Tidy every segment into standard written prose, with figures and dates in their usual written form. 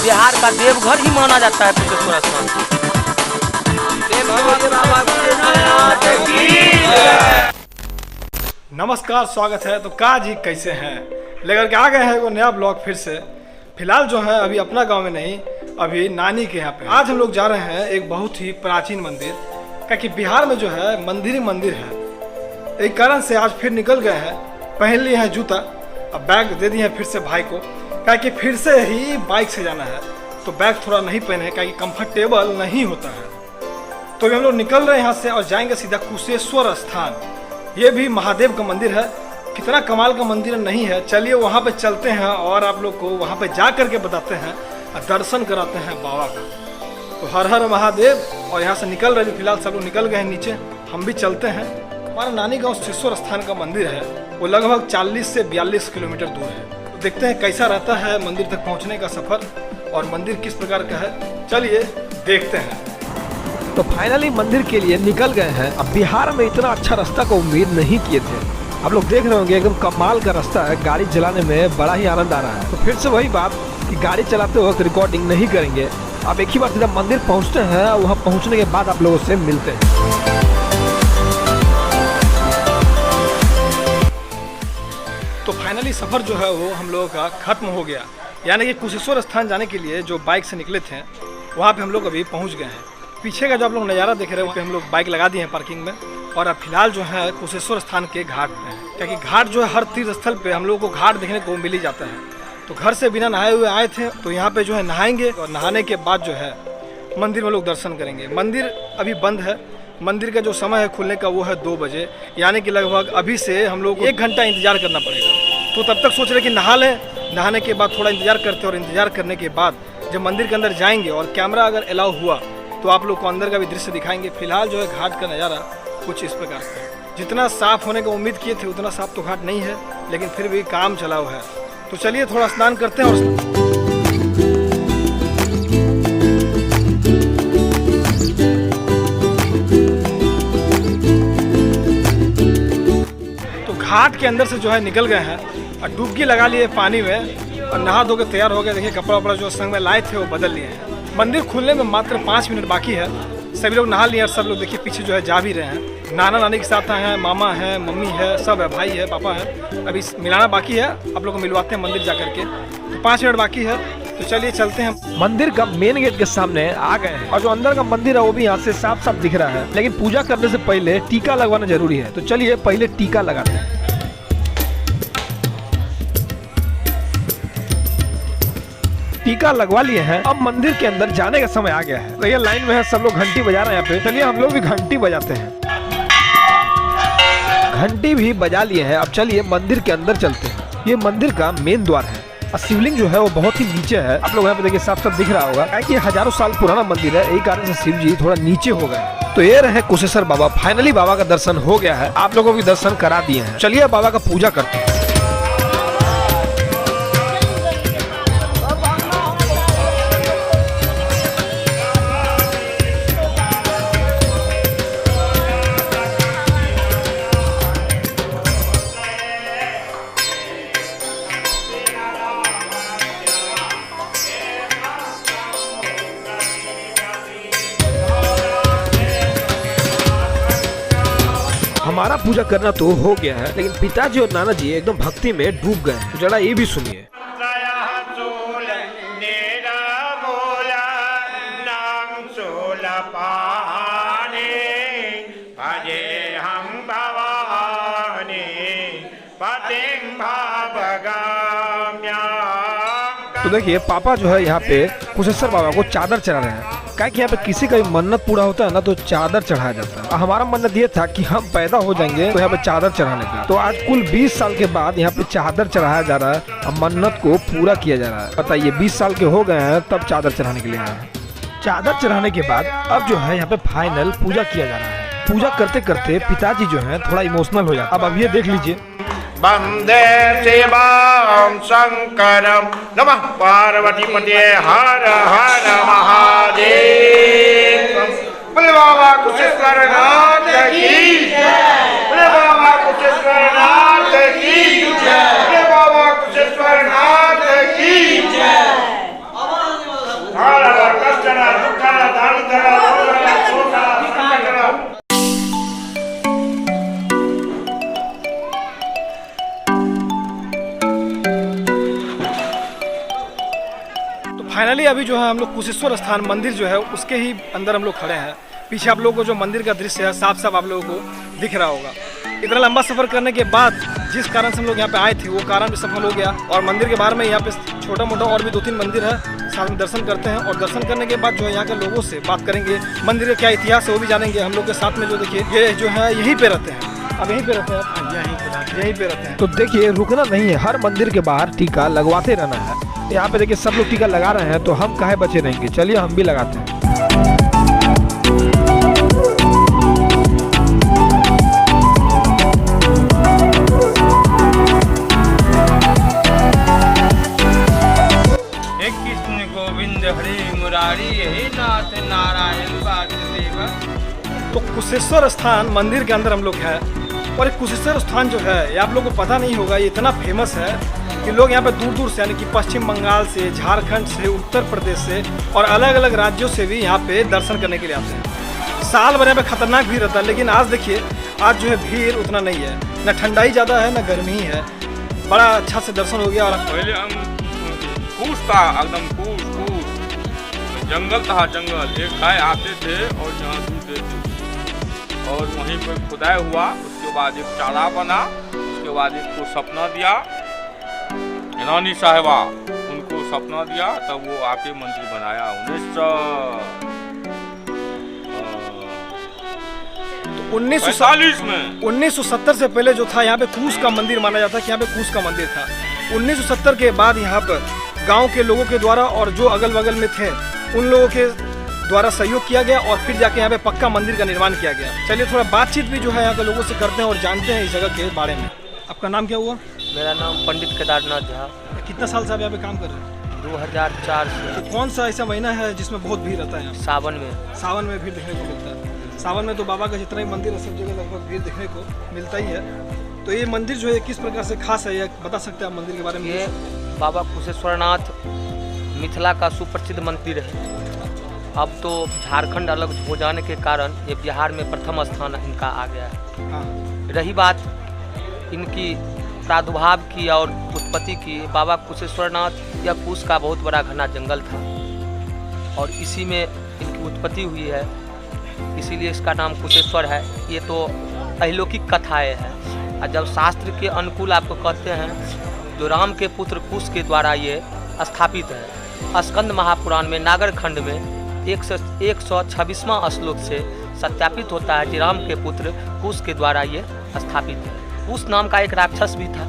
बिहार का देवघर ही माना जाता है कुशेश्वर स्थान। नमस्कार, स्वागत है। तो का जी कैसे हैं? लेकर के आ गए हैं वो नया ब्लॉग फिर से। फिलहाल जो है अभी अपना गांव में नहीं, अभी नानी के यहाँ पे आज हम लोग जा रहे हैं एक बहुत ही प्राचीन मंदिर, क्योंकि बिहार में जो है मंदिर ही मंदिर है। एक कारण से आज फिर निकल गए हैं। पहन लिए हैं जूता, अब बैग दे दिए हैं फिर से भाई को, क्योंकि फिर से ही बाइक से जाना है तो बैग थोड़ा नहीं पहने, क्योंकि कंफर्टेबल नहीं होता है। तो हम लोग निकल रहे हैं यहाँ से और जाएंगे सीधा कुशेश्वर स्थान। ये भी महादेव का मंदिर है। कितना कमाल का मंदिर नहीं है, चलिए वहाँ पे चलते हैं और आप लोग को वहाँ पे जा करके बताते हैं और दर्शन कराते हैं बाबा का। तो हर हर महादेव। और यहाँ से निकल रहे, फिलहाल सब लोग निकल गए हैं नीचे, हम भी चलते हैं। हमारा नानी गाँव कुशेश्वर स्थान का मंदिर है, वो लगभग 40 से 42 किलोमीटर दूर है। तो देखते हैं कैसा रहता है मंदिर तक पहुँचने का सफ़र और मंदिर किस प्रकार का है, चलिए देखते हैं। तो फाइनली मंदिर के लिए निकल गए हैं। अब बिहार में इतना अच्छा रास्ता को उम्मीद नहीं किए थे। आप लोग देख रहे होंगे एकदम कमाल का रास्ता है, गाड़ी चलाने में बड़ा ही आनंद आ रहा है। तो फिर से वही बात कि गाड़ी चलाते वक्त रिकॉर्डिंग नहीं करेंगे। अब एक ही बार सीधा मंदिर पहुंचते हैं, वहां पहुंचने के बाद आप लोगों से मिलते हैं। तो फाइनली सफ़र जो है वो हम लोगों का खत्म हो गया, यानी कि कुशेश्वर स्थान जाने के लिए जो बाइक से निकले थे वहाँ पे हम लोग अभी पहुँच गए हैं। पीछे का जो आप लोग नज़ारा देख रहे हैं वहाँ पे हम लोग बाइक लगा दिए हैं पार्किंग में, और अब फिलहाल जो है कुशेश्वर स्थान के घाट पे हैं, क्योंकि घाट जो है हर तीर्थ स्थल पे हम लोगों को घाट देखने को मिल ही जाता है। तो घर से बिना नहाए हुए आए थे, तो यहाँ पे जो है नहाएंगे और नहाने के बाद जो है मंदिर में लोग दर्शन करेंगे। मंदिर अभी बंद है। मंदिर का जो समय है खुलने का वो है 2 बजे, यानी कि लगभग अभी से हम लोग को 1 घंटा इंतजार करना पड़ेगा। तो तब तक सोच रहे कि नहा लें, नहाने के बाद थोड़ा इंतजार करते, और इंतजार करने के बाद जब मंदिर के अंदर जाएंगे और कैमरा अगर अलाउ हुआ तो आप लोग को अंदर का भी दृश्य दिखाएंगे। फिलहाल जो है घाट का नज़ारा कुछ इस प्रकार से है। जितना साफ होने का उम्मीद किए थे उतना साफ तो घाट नहीं है, लेकिन फिर भी काम चला हुआ है। तो चलिए थोड़ा स्नान करते हैं। और तो घाट के अंदर से जो है निकल गए हैं और डुबकी लगा लिए पानी में और नहा धो के तैयार हो गए। देखिए कपड़ा वपड़ा जो संग में लाए थे वो बदल लिए हैं। मंदिर खुलने में मात्र 5 मिनट बाकी है। सभी लोग नहा लिए और सब लोग देखिए पीछे जो है जा भी रहे हैं। नाना नानी के साथ हैं, मामा है, मम्मी है, सब है, भाई है, पापा है। अभी मिलाना बाकी है, आप लोग को मिलवाते हैं मंदिर जा करके। तो 5 मिनट बाकी है, तो चलिए चलते हैं। मंदिर का मेन गेट के सामने आ गए हैं और जो अंदर का मंदिर है वो भी यहाँ से साफ साफ दिख रहा है। लेकिन पूजा करने से पहले टीका लगवाना जरूरी है, तो चलिए पहले टीका लगाते हैं। टीका लगवा लिए हैं। अब मंदिर के अंदर जाने का समय आ गया है। तो ये लाइन में है, सब लोग घंटी बजा रहे हैं यहाँ पे। चलिए हम लोग भी घंटी बजाते हैं। घंटी भी बजा लिए हैं। अब चलिए मंदिर के अंदर चलते हैं। ये मंदिर का मेन द्वार है और शिवलिंग जो है वो बहुत ही नीचे है। आप लोग यहाँ पे देखिए साफ साफ दिख रहा होगा, क्योंकि हजारों साल पुराना मंदिर है, यही कारण से शिव जी थोड़ा नीचे हो गए। तो ये रहे कुशेश्वर बाबा। फाइनली बाबा का दर्शन हो गया है, आप लोगों को भी दर्शन करा दिए हैं। चलिए बाबा का पूजा करते हैं। हमारा पूजा करना तो हो गया है, लेकिन पिताजी और नाना जी एकदम भक्ति में डूब गए हैं। तो जरा ये भी सुनिए। तो देखिए पापा जो है यहाँ पे कुशेश्वर बाबा को चादर चढ़ा रहे हैं। क्या कि यहाँ पे किसी का भी मन्नत पूरा होता है ना, तो चादर चढ़ाया जाता है। हमारा मन्नत ये था कि हम पैदा हो जाएंगे तो यहाँ पे चादर चढ़ाने का। तो आज कुल 20 साल के बाद यहाँ पे चादर चढ़ाया जा रहा है और मन्नत को पूरा किया जा रहा है। बताइए 20 साल के हो गए हैं तब चादर चढ़ाने के लिए आए हैं। चादर चढ़ाने के बाद अब जो है यहाँ पे फाइनल पूजा किया जा रहा है। पूजा करते करते पिताजी जो है थोड़ा इमोशनल हो जाता है। अब ये देख लीजिए। वंदे शिवं शंकरं नमः पार्वती पते हर हर महादेव। बोले बाबा कुशेश्वर नाथ की जय। बोले बाबा कुशेश्वर नाथ की जय। बोले बाबा कुशेश्वर नाथ की जय। तो फाइनली अभी जो है हम लोग कुशेश्वर स्थान मंदिर जो है उसके ही अंदर हम लोग खड़े हैं। पीछे आप लोगों को जो मंदिर का दृश्य है साफ साफ आप लोगों को दिख रहा होगा। इतना लंबा सफर करने के बाद जिस कारण से हम लोग यहाँ पे आए थे वो कारण भी सफल हो गया। और मंदिर के बाहर में यहाँ पे छोटा मोटा और भी 2-3 मंदिर है, साथ में दर्शन करते हैं। और दर्शन करने के बाद जो है यहाँ के लोगों से बात करेंगे, मंदिर का क्या इतिहास है वो भी जानेंगे। हम लोग के साथ में जो देखिए ये जो है यहीं पे रहते हैं। अब यहीं पे रहते हैं आप? यहीं पे रहते हैं। तो देखिए रुकना नहीं है, हर मंदिर के बाहर टीका लगवाते रहना है। यहाँ पे देखिए सब लोग टीका लगा रहे हैं तो हम काहे बचे रहेंगे, चलिए हम भी लगाते हैं। कृष्ण गोविंद हरे मुरारी हे नाथ नारायण वासुदेव। तो कुशेश्वर स्थान मंदिर के अंदर हम लोग हैं। और ये कुशेश्वर स्थान जो है ये आप लोगों को पता नहीं होगा, ये इतना फेमस है कि लोग यहाँ पे दूर दूर से यानी कि पश्चिम बंगाल से, झारखंड से, उत्तर प्रदेश से और अलग अलग राज्यों से भी यहाँ पे दर्शन करने के लिए आते हैं। साल भर यहाँ पे खतरनाक भीड़ रहता है, लेकिन आज देखिए आज जो है भीड़ उतना नहीं है, न ठंडाई ज़्यादा है न गर्मी है। बड़ा अच्छा से दर्शन हो गया। और पहले हम कूस था, एकदम कूस जंगल था, जंगल एक गाय आते थे और यहाँ दूध देते और वहीं पर खुदाई हुआ। उसके बाद एक चारा बना, उसके बाद एक को सपना दिया रानी साहिबा, उनको सपना दिया तब वो आके मंदिर बनाया 1945 में। 1970 से पहले जो था यहाँ पे कूस का मंदिर माना जाता है कि यहाँ पे कूस का मंदिर था। 1970 के बाद यहाँ पर गांव के लोगों के द्वारा और जो अगल बगल में थे उन लोगों के द्वारा सहयोग किया गया और फिर जाके यहाँ पे पक्का मंदिर का निर्माण किया गया। चलिए थोड़ा बातचीत भी जो है यहाँ के लोगों से करते हैं और जानते हैं इस जगह के बारे में। आपका नाम क्या हुआ? मेरा नाम पंडित केदारनाथ झा। कितना साल से आप यहाँ पे काम कर रहे हैं? 2004 से। तो कौन सा ऐसा महीना है जिसमें बहुत भीड़ रहता है यहाँ? सावन में। सावन में भीड़ देखने को मिलता है। सावन में तो बाबा का जितना ही मंदिर है सब जगह लगभग भीड़ देखने को मिलता ही है। तो ये मंदिर जो है किस प्रकार से खास है, ये बता सकते हैं आप मंदिर के बारे में? ये बाबा कुशेश्वरनाथ मिथिला का सुप्रसिद्ध मंदिर है। अब तो झारखंड अलग हो जाने के कारण ये बिहार में प्रथम स्थान इनका आ गया है। हाँ। रही बात इनकी प्रादुर्भाव की और उत्पत्ति की, बाबा कुशेश्वरनाथ यह कूस का बहुत बड़ा घना जंगल था और इसी में इनकी उत्पत्ति हुई है, इसीलिए इसका नाम कुशेश्वर है। ये तो अलौकिक कथाएँ हैं और जब शास्त्र के अनुकूल आपको कहते हैं, जो राम के पुत्र कूस के द्वारा ये स्थापित है। स्कंद महापुराण में नागर खंड में 126वां श्लोक से सत्यापित होता है कि राम के पुत्र कूस के द्वारा ये स्थापित है। कूस नाम का एक राक्षस भी था,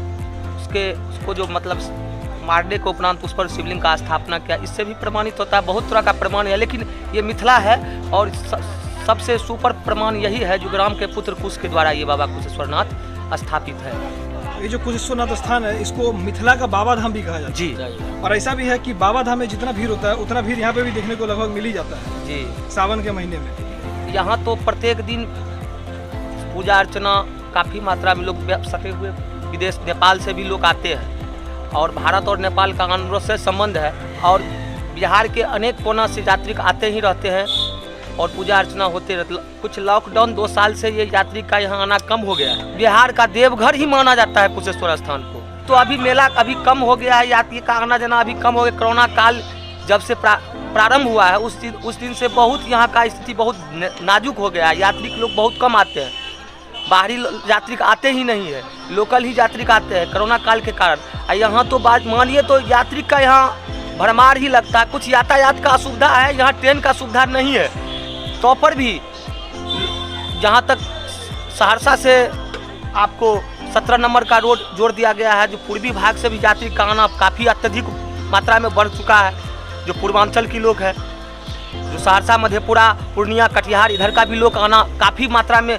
उसको जो मतलब मारने के उपरांत उस पर शिवलिंग का स्थापना किया, इससे भी प्रमाणित होता है। बहुत तरह का प्रमाण है, लेकिन ये मिथिला है और सबसे सुपर प्रमाण यही है जो राम के पुत्र कूस के द्वारा ये बाबा कुशेश्वरनाथ स्थापित है। ये जो कुशेश्वरनाथ स्थान है इसको मिथिला का बाबा धाम भी कहा जाता है। जी। और ऐसा भी है कि बाबा धाम में जितना भीड़ होता है उतना भीड़ यहाँ पे भी देखने को लगभग मिल ही जाता है। जी। सावन के महीने में यहाँ तो प्रत्येक दिन पूजा अर्चना काफ़ी मात्रा में लोग सटे हुए विदेश नेपाल से भी लोग आते हैं और भारत और नेपाल का अनुरोध से संबंध है और बिहार के अनेक कोना से यात्री आते ही रहते हैं और पूजा अर्चना होते रहते। कुछ लॉकडाउन 2 साल से ये यात्री का यहाँ आना कम हो गया है। बिहार का देवघर ही माना जाता है कुशेश्वर स्थान को। तो अभी मेला अभी कम हो गया है, यात्री का आना जाना अभी कम हो गया। कोरोना काल जब से प्रारंभ हुआ है उस दिन से बहुत यहाँ का स्थिति बहुत नाजुक हो गया है। यात्री लोग बहुत कम आते हैं, बाहरी यात्री आते ही नहीं है, लोकल ही यात्री आते हैं कोरोना काल के कारण। यहाँ तो बात मानिए तो यात्री का यहाँ भरमार ही लगता है। कुछ यातायात का असुविधा है, यहाँ ट्रेन का सुविधा नहीं है। तो पर भी जहाँ तक सहरसा से आपको 17 नंबर का रोड जोड़ दिया गया है, जो पूर्वी भाग से भी यात्री का आना काफ़ी अत्यधिक मात्रा में बढ़ चुका है। जो पूर्वांचल के लोग हैं, जो सहरसा, मधेपुरा, पूर्णिया, कटिहार इधर का भी लोग आना काफ़ी मात्रा में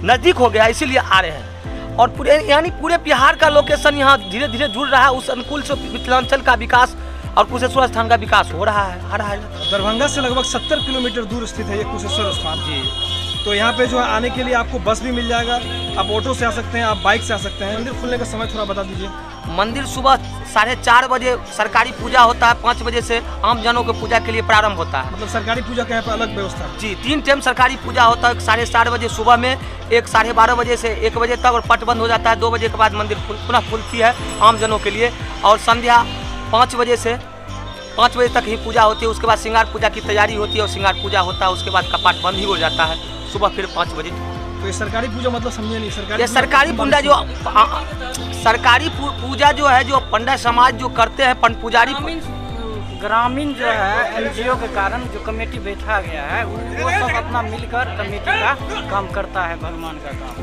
नज़दीक हो गया, इसीलिए आ रहे हैं। और पूरे बिहार का लोकेशन यहाँ धीरे धीरे जुड़ रहा है। उस अनुकूल से मिथिलांचल का विकास और कुशेश्वर स्थान का विकास हो रहा है, आ रहा है। दरभंगा से लगभग 70 किलोमीटर दूर स्थित है ये कुशेश्वर स्थान। जी। तो यहाँ पे जो है आने के लिए आपको बस भी मिल जाएगा, आप ऑटो से आ सकते हैं, आप बाइक से आ सकते हैं। मंदिर खुलने का समय थोड़ा बता दीजिए। मंदिर सुबह 4:30 बजे सरकारी पूजा होता है, 5 बजे से आम जनों के पूजा के लिए प्रारंभ होता है। मतलब सरकारी पूजा का यहाँ पे अलग व्यवस्था है? जी, 3 टाइम सरकारी पूजा होता है। 4:30 बजे सुबह में, 12:30 बजे से 1 बजे तक, और पट बंद हो जाता है 2 बजे के बाद। मंदिर पुनः खुलती है आम जनों के लिए। और संध्या 5 बजे से 5 बजे तक ही पूजा होती है। उसके बाद श्रृंगार पूजा की तैयारी होती है और श्रृंगार पूजा होता है, उसके बाद कपाट बंद ही हो जाता है सुबह फिर 5 बजे। तो ये सरकारी पूजा मतलब समझे नहीं, ये सरकारी पूजा जो सरकारी पूजा जो है, जो पंडित समाज जो करते हैं, पुजारी ग्रामीण जो है एनजीओ के कारण जो कमेटी बैठा गया है वो सब अपना मिलकर कमेटी का काम करता है, भगवान का काम।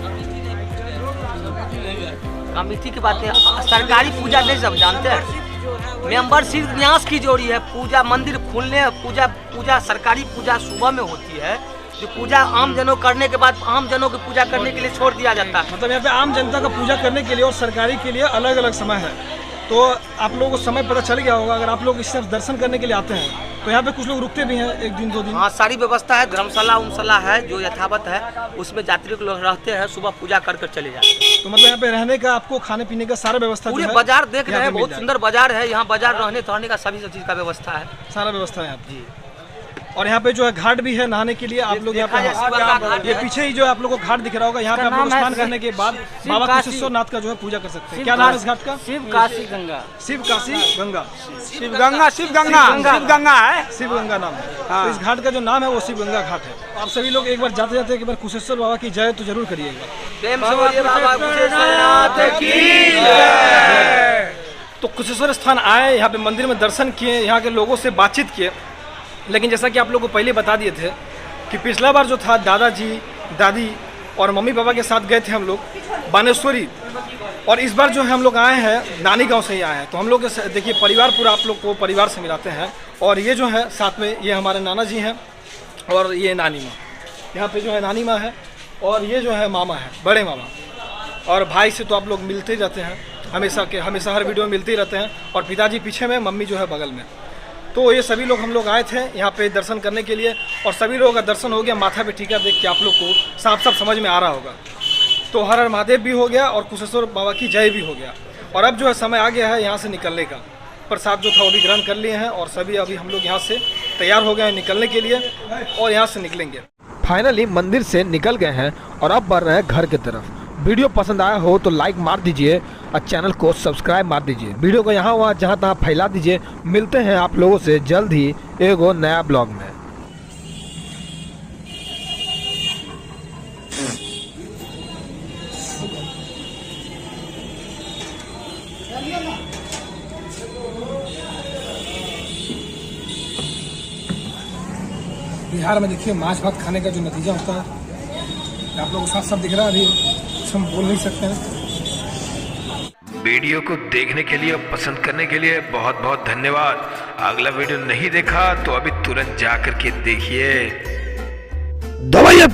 कमेटी की बातें सरकारी पूजा नहीं सब जानते हैं। मेंबरशिप न्यास की जोड़ी है। पूजा मंदिर खुलने पूजा सरकारी पूजा सुबह में होती है, जो पूजा आम जनों करने के बाद आम जनों की पूजा करने के लिए छोड़ दिया जाता है। मतलब यहाँ पे आम जनता का पूजा करने के लिए और सरकारी के लिए अलग अलग समय है। तो आप लोगों को समय पता चल गया होगा। अगर आप लोग इस दर्शन करने के लिए आते हैं तो यहाँ पे कुछ लोग रुकते भी हैं 1 दिन 2 दिन। हाँ, सारी व्यवस्था है, धर्मशाला उमशाला है जो यथावत है, उसमें यात्री लोग रहते हैं, सुबह पूजा कर चले जाते हैं। तो मतलब यहाँ पे रहने का, आपको खाने पीने का सारा व्यवस्था पूरे जो है, बाजार देख रहे हैं, यहाँ पे बहुत मिल सुंदर बाजार है यहाँ। बाजार रहने ठहरने का सभी चीज का व्यवस्था है, सारा व्यवस्था है यहाँ पे। और यहाँ पे जो है घाट भी है नहाने के लिए। आप लोग यहाँ पे ये पीछे ही जो है आप लोग को घाट दिख रहा होगा। यहाँ पे आप लोग स्नान करने के बाद बाबा कुशेश्वर नाथ का जो है पूजा कर सकते हैं। क्या नाम है इस घाट का? शिव काशी गंगा। शिव काशी गंगा। शिव गंगा है। शिव गंगा नाम है। तो इस घाट का जो नाम है वो शिव गंगा घाट है। आप सभी लोग एक बार जाते जाते एक बार कुशेश्वर बाबा की जय तो जरूर करिएगा। प्रेम से बोलिए बाबा कुशेश्वर नाथ की जय। तो कुशेश्वर स्थान आए, यहाँ पे मंदिर में दर्शन किए, यहाँ के लोगों से बातचीत किए। लेकिन जैसा कि आप लोगों को पहले बता दिए थे कि पिछला बार जो था दादाजी दादी और मम्मी पापा के साथ गए थे हम लोग बानेश्वरी, और इस बार जो है हम लोग आए हैं नानी गांव से ही आए हैं। तो हम लोग देखिए परिवार पूरा आप लोग को परिवार से मिलाते हैं। और ये जो है साथ में ये हमारे नाना जी हैं और ये नानी माँ, यहाँ पे जो है नानी माँ है और ये जो है मामा है, बड़े मामा। और भाई से तो आप लोग मिलते ही रहते हैं, हमेशा हर वीडियो में मिलते ही रहते हैं। और पिताजी पीछे में, मम्मी जो है बगल में। तो ये सभी लोग हम लोग आए थे यहाँ पे दर्शन करने के लिए और सभी लोगों का दर्शन हो गया। माथा पे टीका देख के आप लोग को साफ साफ समझ में आ रहा होगा। तो हर हर महादेव भी हो गया और कुशेश्वर बाबा की जय भी हो गया। और अब जो है समय आ गया है यहाँ से निकलने का। प्रसाद जो था वो भी ग्रहण कर लिए हैं और सभी अभी हम लोग यहाँ से तैयार हो गए हैं निकलने के लिए और यहाँ से निकलेंगे। फाइनली मंदिर से निकल गए हैं और अब बढ़ रहे हैं घर की तरफ। वीडियो पसंद आया हो तो लाइक मार दीजिए और चैनल को सब्सक्राइब मार दीजिए। वीडियो को यहाँ वहाँ जहाँ तहाँ फैला दीजिए। मिलते हैं आप लोगों से जल्द ही एक और नया ब्लॉग में। बिहार में देखिए माछ भात खाने का जो नतीजा होता है आप लोगों को साफ साफ दिख रहा है। अभी कुछ हम बोल नहीं सकते हैं। वीडियो को देखने के लिए और पसंद करने के लिए बहुत बहुत धन्यवाद। अगला वीडियो नहीं देखा तो अभी तुरंत जाकर के देखिए। दबाइए